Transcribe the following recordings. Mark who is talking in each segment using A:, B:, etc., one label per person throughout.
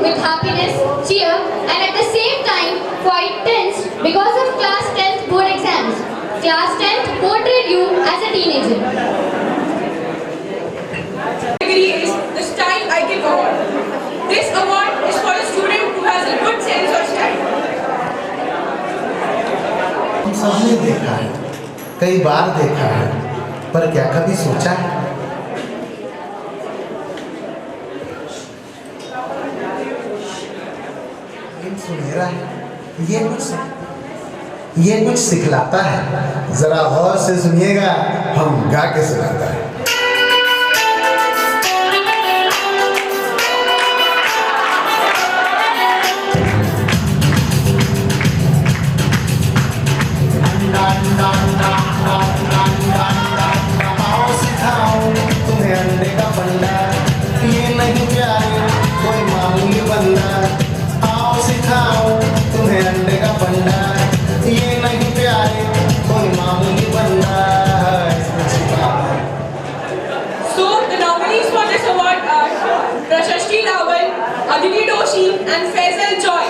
A: with happiness, cheer, and at the same time quite tense because of class 10th board exams. Class 10th portrayed you as a teenager.
B: Category is the Style Icon Award. This award is for a student who has a good sense of style.
C: हम सबने देखा है, कई बार देखा है, पर क्या कभी सोचा है? इन सुनहरा है, ये कुछ सिखलाता है। जरा गौर से सुनिएगा, हम गा के सुनाता है। तुम्हें अंडे का बंडा, ये नहीं प्यारे कोई मामूली बंदा। आओ सिखाओ तुम्हें अंडे का बंडा, ये नहीं प्यारे कोई मामूली बंदा।
B: So the nominees for this award are Prashasti Lawal, Aditi Doshi, and Faisal Joy.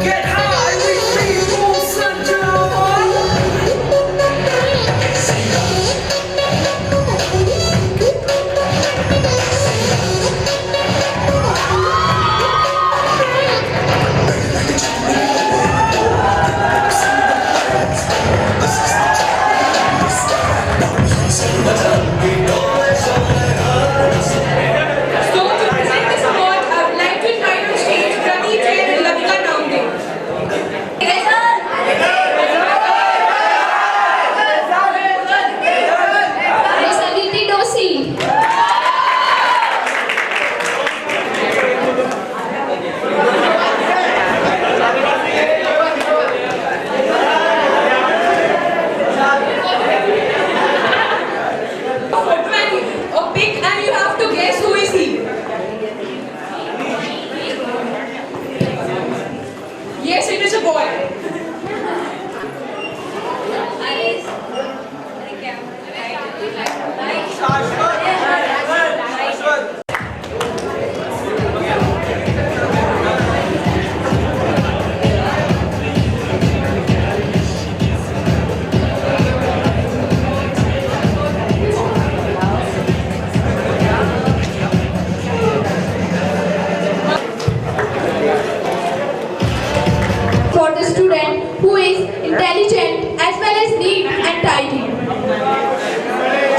B: Get high with people, So to present this award, I would like to invite on stage Pradeep Jain and Lavika Namde.
A: Miss Aditi Doshi.
B: A pick and you have to guess who is he. Yes, it is a boy.
A: For the student who is intelligent as well as neat and tidy.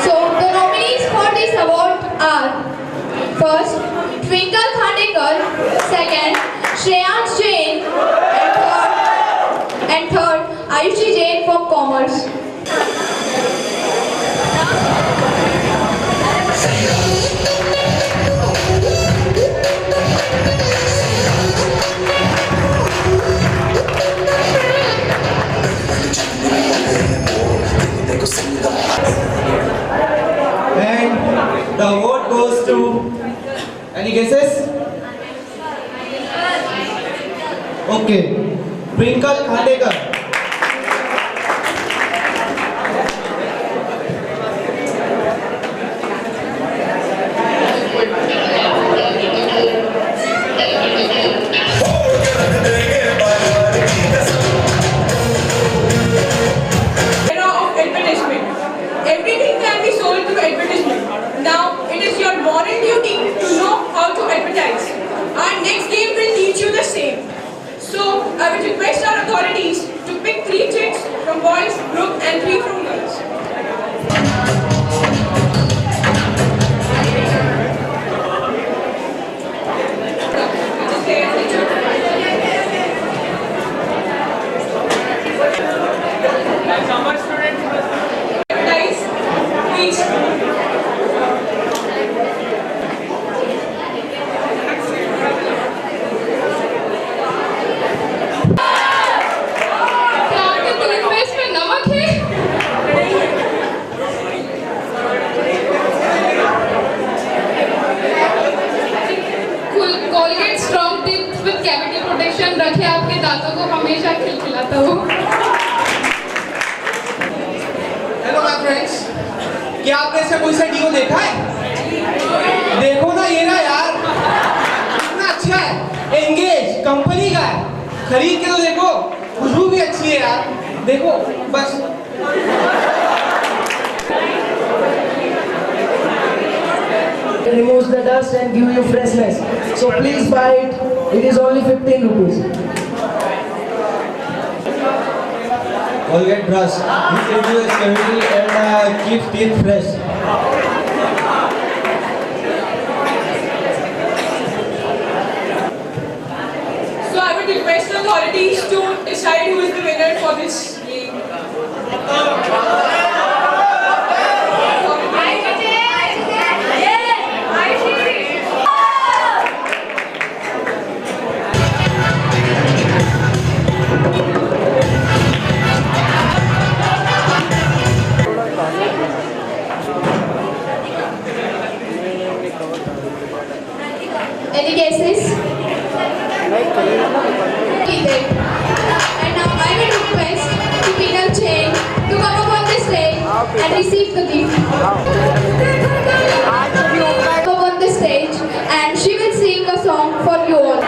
A: So the nominees for this award are first Twinkle Khandekar, second Shreyans Jain, and third Ayushi Jain from Commerce.
D: And the award goes to, any guesses? Okay, Twinkle Khandekar.
B: Era of advertisement. Everything can be sold through advertisement. Now, it is your moral duty to know how to advertise. Our next game will teach you the same. So, I would request our authorities to pick 3 chicks from boys group and 3 from girls. Advertise, please.
A: क्या आपके toothpaste में नमक है? Colgate strong teeth with cavity protection रखे आपके दांतों को हमेशा खिलखिलाता हो।
D: फ्रेंड्स, क्या आपने इससे कोई सा डीओ देखा है? देखो ना, ये ना यार, कितना अच्छा है, एंगेज कंपनी का है, खरीद के तो देखो, खुशबू भी अच्छी है यार, देखो बस।
E: It removes the dust and give you freshness. So please buy it. It is only 15 rupees.
D: Colgate brush, this reduces cavity and keeps teeth fresh.
B: So I would request the authorities to decide who is the winner for this league.
A: Any guesses? Completed. And now I will request the Penal Chain to come up on the stage and receive the gift. Come up on the stage and she will sing a song for you all.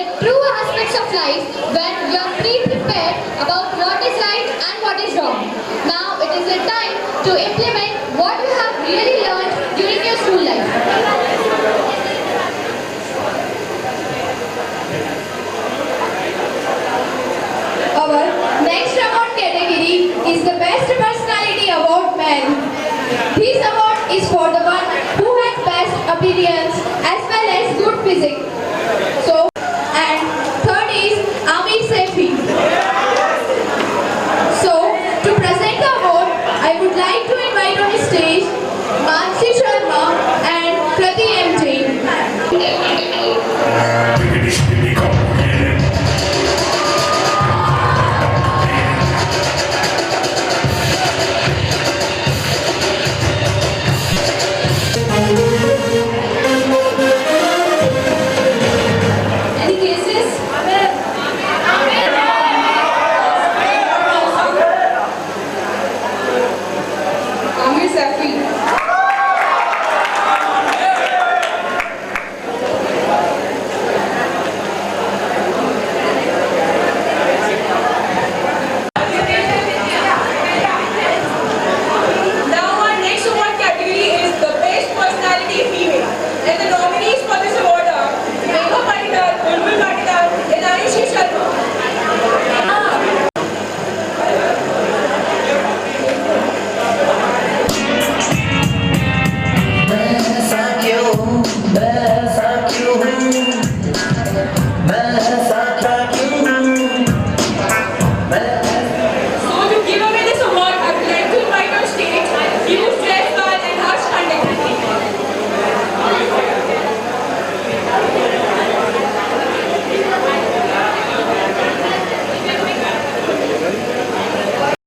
A: the true aspects of life when you are pre-prepared about what is right and what is wrong. Now it is the time to implement what you have really